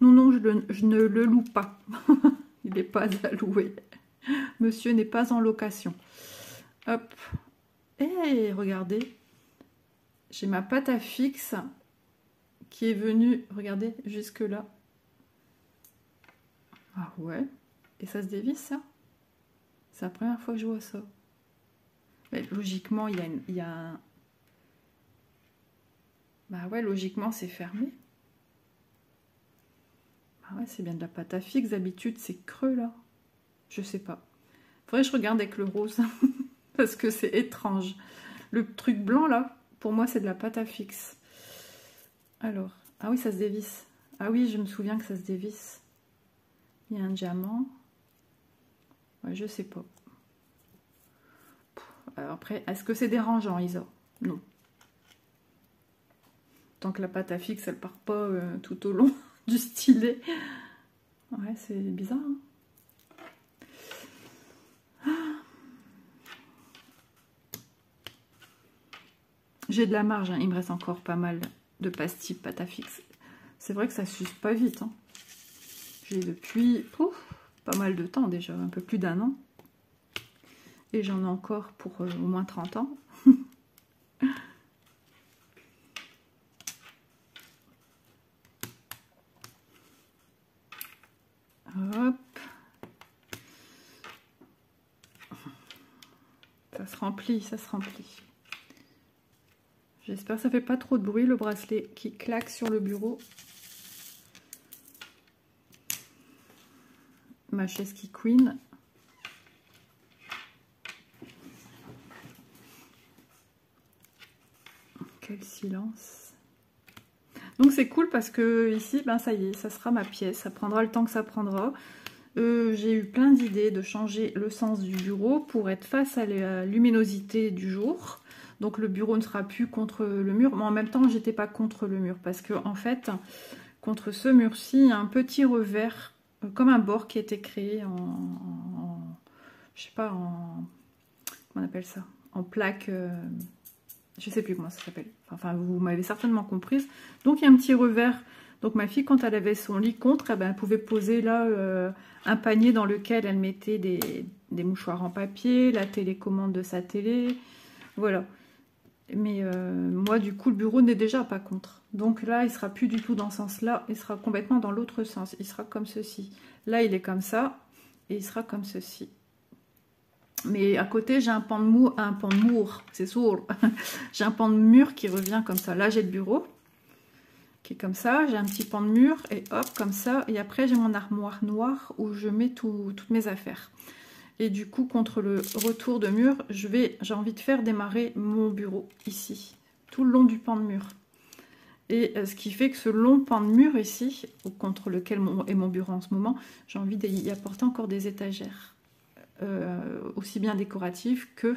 Non, je ne le loue pas. Il n'est pas à louer. Monsieur n'est pas en location. Hop. Et regardez, j'ai ma pâte à fixe qui est venue, regardez, jusque là. Ah ouais. Et ça se dévisse, ça? C'est la première fois que je vois ça. Mais logiquement, il y a un... Bah ouais, logiquement, c'est fermé. Bah ouais, c'est bien de la pâte à fixe. D'habitude, c'est creux, là. Je sais pas. Faudrait que je regarde avec le rose. Parce que c'est étrange. Le truc blanc, là, pour moi, c'est de la pâte à fixe. Alors, ah oui, ça se dévisse. Ah oui, je me souviens que ça se dévisse. Il y a un diamant. Ouais, je sais pas. Alors après, est-ce que c'est dérangeant, Isa? Non. Tant que la pâte à fixe, elle part pas tout au long du stylet. Ouais, c'est bizarre. Hein. J'ai de la marge, hein. Il me reste encore pas mal de pastilles pâte à fixe. C'est vrai que ça s'use pas vite. Hein. J'ai depuis pas mal de temps déjà, un peu plus d'1 an. Et j'en ai encore pour au moins 30 ans. Hop. Ça se remplit, ça se remplit. J'espère que ça fait pas trop de bruit le bracelet qui claque sur le bureau. Ma chaise qui queen. Quel silence. Donc c'est cool parce que ici, ben ça y est, ça sera ma pièce. Ça prendra le temps que ça prendra. J'ai eu plein d'idées de changer le sens du bureau pour être face à la luminosité du jour. Donc le bureau ne sera plus contre le mur. Mais en même temps, j'étais pas contre le mur parce que en fait, contre ce mur-ci, il y a un petit revers, comme un bord qui a été créé je sais pas, comment on appelle ça, en plaque. Je sais plus comment ça s'appelle. Enfin, vous m'avez certainement comprise. Donc il y a un petit revers. Donc ma fille, quand elle avait son lit contre, eh ben, elle pouvait poser là un panier dans lequel elle mettait des mouchoirs en papier, la télécommande de sa télé. Voilà. Mais moi, du coup, le bureau n'est déjà pas contre. Donc là, il sera plus du tout dans ce sens-là. Il sera complètement dans l'autre sens. Il sera comme ceci. Là, il est comme ça. Et il sera comme ceci. Mais à côté, j'ai un pan de mur, c'est sourd. J'ai un pan de mur qui revient comme ça. Là, j'ai le bureau qui est comme ça. J'ai un petit pan de mur et hop, comme ça. Et après, j'ai mon armoire noire où je mets toutes mes affaires. Et du coup, contre le retour de mur, j'ai envie de faire démarrer mon bureau ici, tout le long du pan de mur. Et ce qui fait que ce long pan de mur ici, contre lequel est mon bureau en ce moment, j'ai envie d'y apporter encore des étagères. Aussi bien décoratif que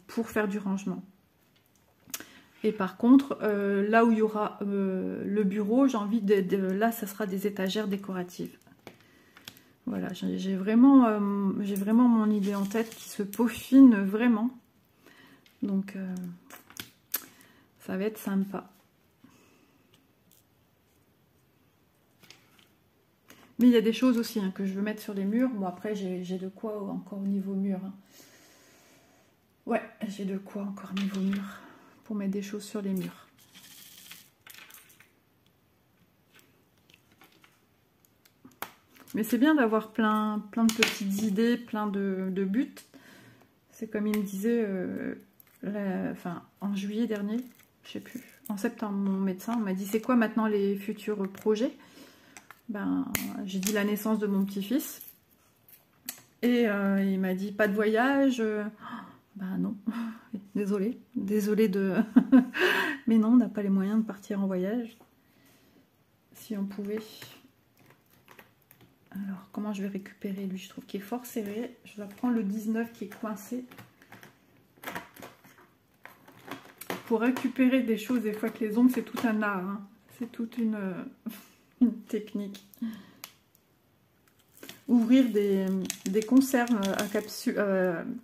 pour faire du rangement. Et par contre, là où il y aura le bureau, j'ai envie là, ça sera des étagères décoratives. Voilà, j'ai vraiment mon idée en tête qui se peaufine vraiment. Donc, ça va être sympa. Mais il y a des choses aussi hein, que je veux mettre sur les murs. Bon, après, j'ai de quoi encore au niveau mur. Hein. Ouais, j'ai de quoi encore niveau mur pour mettre des choses sur les murs. Mais c'est bien d'avoir plein de petites idées, plein de buts. C'est comme il me disait en juillet dernier, je sais plus, en septembre, mon médecin m'a dit c'est quoi maintenant les futurs projets? Ben, j'ai dit la naissance de mon petit-fils. Et il m'a dit pas de voyage. Ben non, désolée de... Mais non, on n'a pas les moyens de partir en voyage. Si on pouvait... Alors, comment je vais récupérer lui? Je trouve qu'il est fort serré. Je vais prendre le 19 qui est coincé. Pour récupérer des choses, des fois que les ongles, c'est tout un art. Hein. C'est toute une technique. Ouvrir des conserves à capsule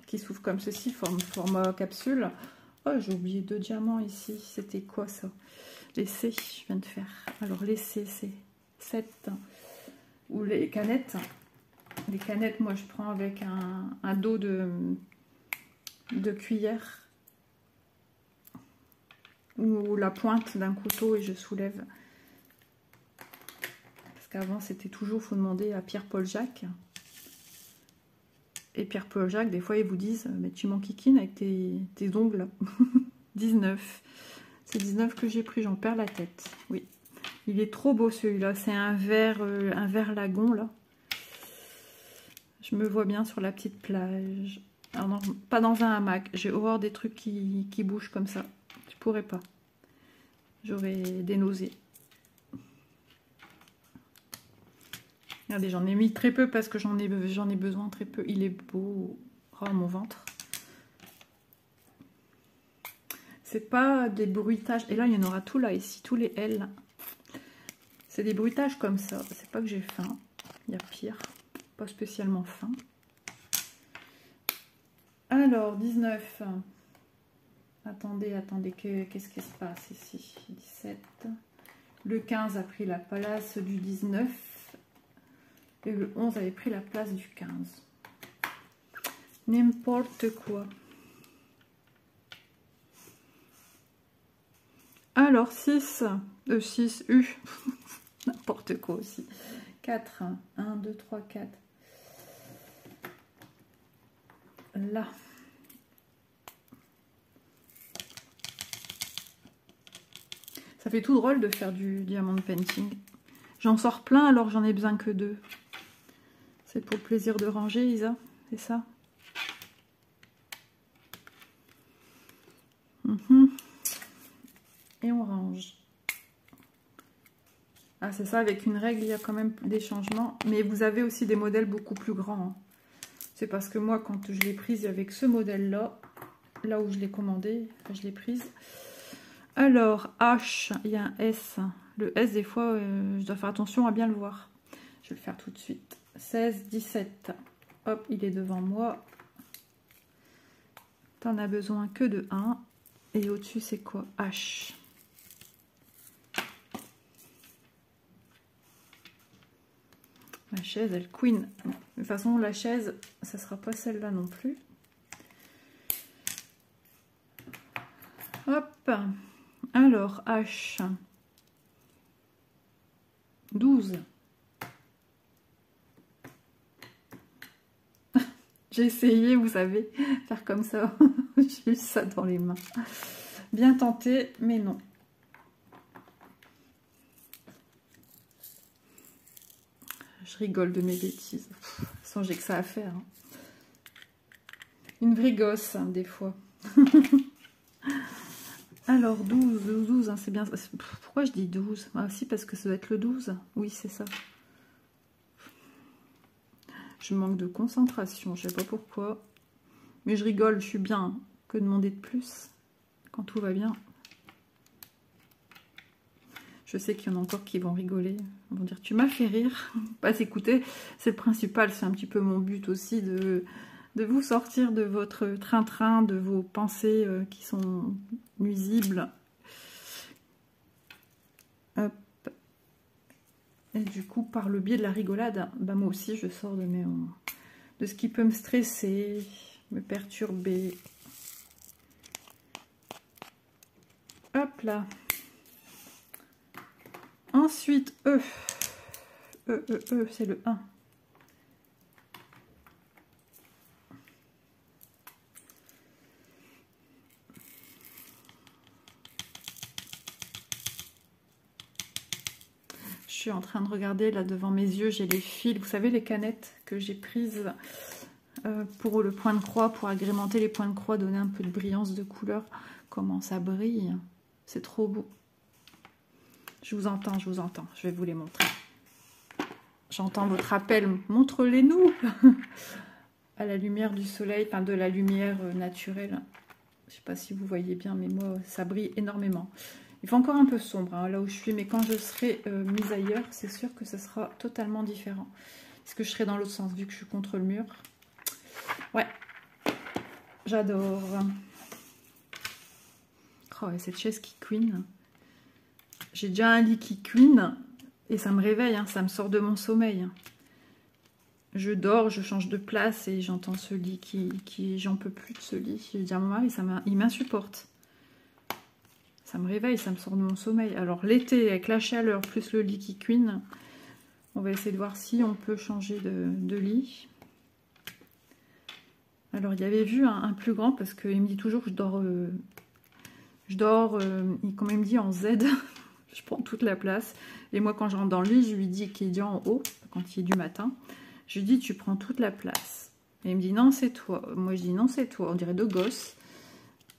qui s'ouvrent comme ceci, format capsule. Oh, j'ai oublié 2 diamants ici. C'était quoi ça? Les C, je viens de faire. Alors, les C, c'est 7. Ou les canettes. Les canettes, moi, je prends avec un dos de cuillère. Ou la pointe d'un couteau et je soulève. Parce qu'avant, c'était toujours, il faut demander à Pierre-Paul Jacques. Et Pierre-Paul Jacques, des fois, ils vous disent, mais tu m'enquiquines avec tes ongles. 19. C'est 19 que j'ai pris, j'en perds la tête. Oui. Il est trop beau celui-là. C'est un vert lagon, là. Je me vois bien sur la petite plage. Alors non, pas dans un hamac. J'ai horreur des trucs qui bougent comme ça. Je pourrais pas. J'aurais des nausées. Regardez, j'en ai mis très peu parce que j'en ai besoin très peu. Il est beau. Oh, mon ventre. C'est pas des bruitages. Et là, il y en aura tout là, ici, tous les L. C'est des bruitages comme ça. C'est pas que j'ai faim. Il y a pire. Pas spécialement faim. Alors, 19. Attendez, qu'est-ce qui se passe ici? 17. Le 15 a pris la place du 19. Et le 11 avait pris la place du 15. N'importe quoi. Alors, 6. 6, U. N'importe quoi aussi. 4. 1, 2, 3, 4. Là. Ça fait tout drôle de faire du diamond painting. J'en sors plein alors j'en ai besoin que 2. C'est pour le plaisir de ranger, Isa, c'est ça? Et on range. Ah, c'est ça, avec une règle, il y a quand même des changements. Mais vous avez aussi des modèles beaucoup plus grands. Hein. C'est parce que moi, quand je l'ai prise avec ce modèle-là, là où je l'ai commandé, enfin, je l'ai prise. Alors, H, il y a un S. Le S, des fois, je dois faire attention à bien le voir. Je vais le faire tout de suite. 16, 17. Hop, il est devant moi. T'en as besoin que de 1. Et au-dessus, c'est quoi? H. La chaise, elle queen. De toute façon, la chaise, ça sera pas celle-là non plus. Hop. Alors, H. 12. J'ai essayé, vous savez, faire comme ça. J'ai eu ça dans les mains. Bien tenté, mais non. Je rigole de mes bêtises. Sans j'ai que ça à faire. Hein. Une vraie gosse, hein, des fois. Alors, 12, hein, c'est bien. Pourquoi je dis 12? Ah si, parce que ça doit être le 12. Oui, c'est ça. Je manque de concentration, je sais pas pourquoi. Mais je rigole, je suis bien. Que demander de plus quand tout va bien? Je sais qu'il y en a encore qui vont rigoler. Ils vont dire, tu m'as fait rire. Pas s'écouter, c'est le principal. C'est un petit peu mon but aussi de vous sortir de votre train-train, de vos pensées qui sont nuisibles. Hop. Et du coup, par le biais de la rigolade, bah moi aussi, je sors de ce qui peut me stresser, me perturber. Hop là. Ensuite, c'est le 1. Je suis en train de regarder là devant mes yeux, j'ai les fils, vous savez les canettes que j'ai prises pour le point de croix, pour agrémenter les points de croix, donner un peu de brillance de couleur. Comment ça brille, c'est trop beau. Je vous entends, je vais vous les montrer. J'entends votre appel, montre-les-nous à la lumière du soleil, enfin de la lumière naturelle. Je ne sais pas si vous voyez bien, mais moi ça brille énormément. Il fait encore un peu sombre hein, là où je suis, mais quand je serai mise ailleurs, c'est sûr que ce sera totalement différent. Parce que je serai dans l'autre sens, vu que je suis contre le mur. Ouais, j'adore. Oh, et cette chaise qui couine. J'ai déjà un lit qui couine, et ça me réveille, hein, ça me sort de mon sommeil. Je dors, je change de place, et j'entends ce lit qui j'en peux plus de ce lit. Je dis à mon mari, il m'insupporte. Ça me réveille, ça me sort de mon sommeil. Alors l'été, avec la chaleur, plus le lit qui cuine, on va essayer de voir si on peut changer de lit. Alors il y avait vu un plus grand, parce qu'il me dit toujours que je dors, comme il me dit, en Z. Je prends toute la place. Et moi, quand je rentre dans le lit, je lui dis qu'il est en haut, quand il est du matin. Je lui dis, tu prends toute la place. Et il me dit, non, c'est toi. Moi, je dis, non, c'est toi. On dirait deux gosses.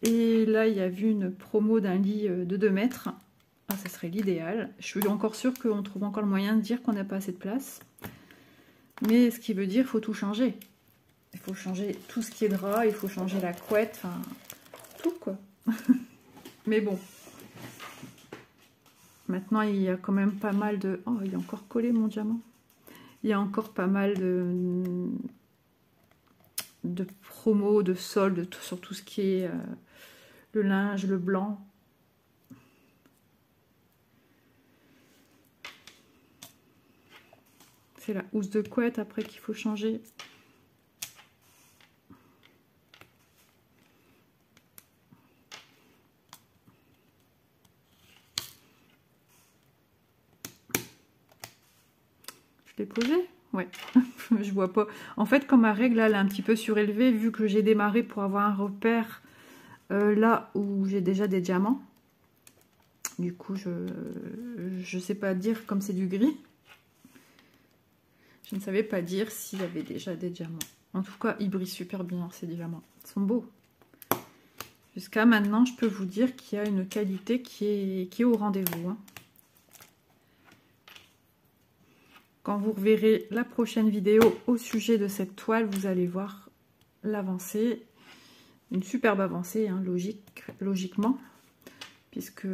Et là, il y a vu une promo d'un lit de 2 mètres. Ah, ça serait l'idéal. Je suis encore sûre qu'on trouve encore le moyen de dire qu'on n'a pas assez de place. Mais ce qui veut dire qu'il faut tout changer. Il faut changer tout ce qui est drap, il faut changer la couette, enfin, tout quoi. Mais bon. Maintenant, il y a quand même pas mal de... Oh, il est encore collé mon diamant. Il y a encore pas mal de promos, de soldes sur tout ce qui est... le linge, le blanc. C'est la housse de couette après qu'il faut changer. Je l'ai posé? Ouais. Je vois pas. En fait, comme ma règle, elle est un petit peu surélevée, vu que j'ai démarré pour avoir un repère là où j'ai déjà des diamants. Du coup, je sais pas dire, comme c'est du gris. Je ne savais pas dire s'il y avait déjà des diamants. En tout cas, ils brillent super bien, ces diamants. Ils sont beaux. Jusqu'à maintenant, je peux vous dire qu'il y a une qualité qui est au rendez-vous. Hein. Quand vous reverrez la prochaine vidéo au sujet de cette toile, vous allez voir l'avancée. Une superbe avancée, hein, logiquement. Puisque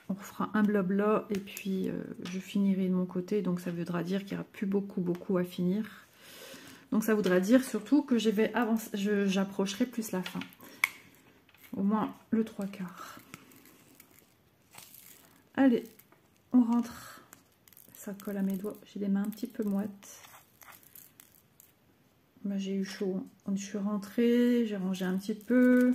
on refera un blob là et puis je finirai de mon côté. Donc ça voudra dire qu'il n'y aura plus beaucoup à finir. Donc ça voudra dire surtout que j'approcherai plus la fin. Au moins le 3/4. Allez, on rentre. Ça colle à mes doigts. J'ai les mains un petit peu moites. Bah, j'ai eu chaud. Je suis rentrée, j'ai rangé un petit peu.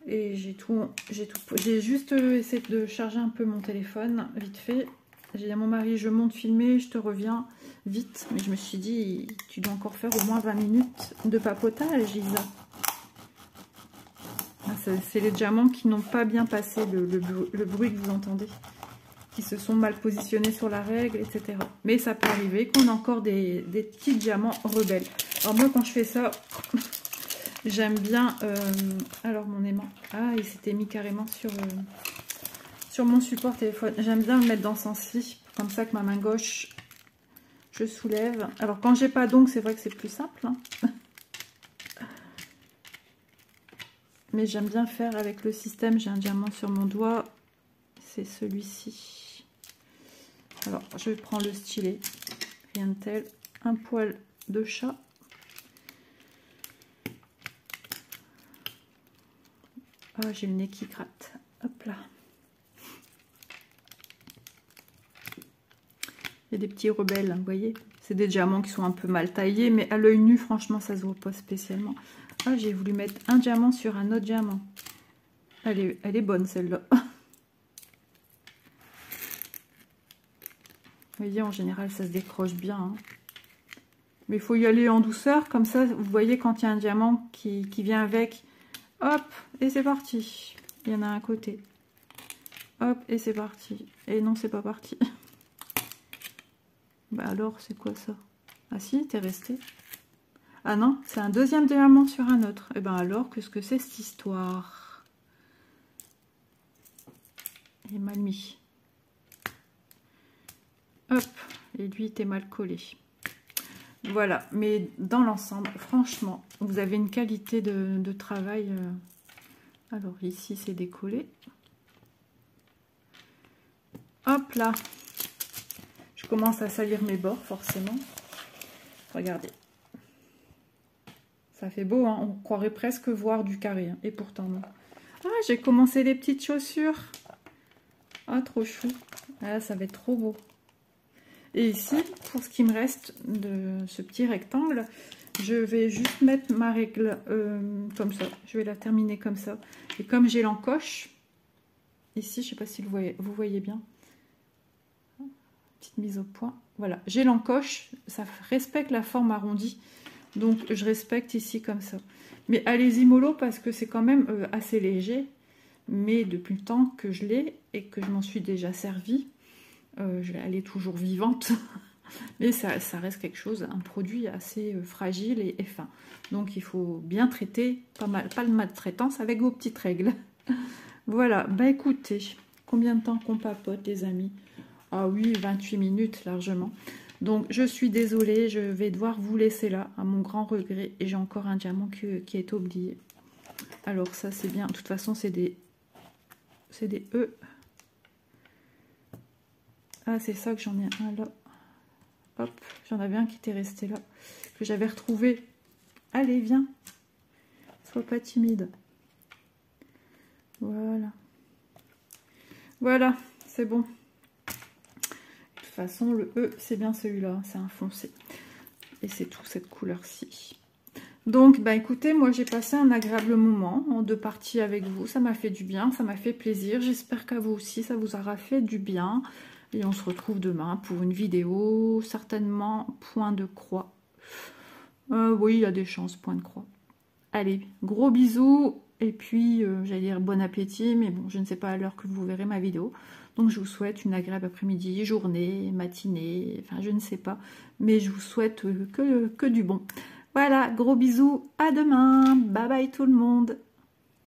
Et j'ai juste essayé de charger un peu mon téléphone, vite fait. J'ai dit à mon mari, je monte filmer, je te reviens vite. Mais je me suis dit, tu dois encore faire au moins 20 minutes de papotage, Lisa. C'est les diamants qui n'ont pas bien passé le bruit que vous entendez. Qui se sont mal positionnés sur la règle, etc. Mais ça peut arriver qu'on a encore des petits diamants rebelles. Alors moi, quand je fais ça... J'aime bien... alors mon aimant... Ah, il s'était mis carrément sur mon support téléphone. J'aime bien le mettre dans ce sens-ci. Comme ça que ma main gauche, je soulève. Alors quand j'ai pas d'ongles, c'est vrai que c'est plus simple. Hein. Mais j'aime bien faire avec le système. J'ai un diamant sur mon doigt. C'est celui-ci. Alors je prends le stylet. Rien de tel. Un poil de chat. Oh, j'ai le nez qui gratte. Hop là. Il y a des petits rebelles, vous voyez. C'est des diamants qui sont un peu mal taillés, mais à l'œil nu, franchement, ça se voit pas spécialement. Ah, j'ai voulu mettre un diamant sur un autre diamant. Elle est bonne celle-là. Vous voyez, en général, ça se décroche bien. Hein. Mais il faut y aller en douceur. Comme ça, vous voyez, quand il y a un diamant qui vient avec, hop, et c'est parti. Il y en a un côté. Hop, et c'est parti. Et non, c'est pas parti. Bah alors, c'est quoi ça? Ah si, t'es resté. Ah non, c'est un deuxième diamant sur un autre. Et ben alors, qu'est-ce que c'est cette histoire? Il est mal mis. Hop, et lui, t'es mal collé. Voilà, mais dans l'ensemble, franchement, vous avez une qualité de travail. Alors ici, c'est décollé. Hop là. Je commence à salir mes bords, forcément. Regardez. Ça fait beau, hein. On croirait presque voir du carré. Hein. Et pourtant, non. Ah, j'ai commencé les petites chaussures. Ah, trop chou. Ah, ça va être trop beau. Et ici, pour ce qui me reste de ce petit rectangle, je vais juste mettre ma règle comme ça. Je vais la terminer comme ça. Et comme j'ai l'encoche, ici, je ne sais pas si vous voyez bien. Petite mise au point. Voilà, j'ai l'encoche. Ça respecte la forme arrondie. Donc, je respecte ici comme ça. Mais allez-y mollo parce que c'est quand même assez léger. Mais depuis le temps que je l'ai et que je m'en suis déjà servi, elle est toujours vivante. Mais ça reste quelque chose, un produit assez fragile et fin. Donc, il faut bien traiter, pas de maltraitance avec vos petites règles. Voilà, bah écoutez, combien de temps qu'on papote, les amis? Ah oui, 28 minutes largement. Donc, je suis désolée, je vais devoir vous laisser là, à mon grand regret. Et j'ai encore un diamant qui est oublié. Alors, ça, c'est bien. De toute façon, c'est des E. Ah, c'est ça que j'en ai un là. Hop, j'en avais un qui était resté là, que j'avais retrouvé. Allez, viens. Sois pas timide. Voilà. Voilà, c'est bon. De toute façon, le E, c'est bien celui-là. C'est un foncé. Et c'est tout, cette couleur-ci. Donc, bah écoutez, moi, j'ai passé un agréable moment en 2 parties avec vous. Ça m'a fait du bien, ça m'a fait plaisir. J'espère qu'à vous aussi, ça vous aura fait du bien. Et on se retrouve demain pour une vidéo, certainement point de croix. Oui, il y a des chances, point de croix. Allez, gros bisous. Et puis, j'allais dire bon appétit, mais bon, je ne sais pas à l'heure que vous verrez ma vidéo. Donc, je vous souhaite une agréable après-midi, journée, matinée, enfin, je ne sais pas. Mais je vous souhaite que du bon. Voilà, gros bisous, à demain. Bye bye tout le monde.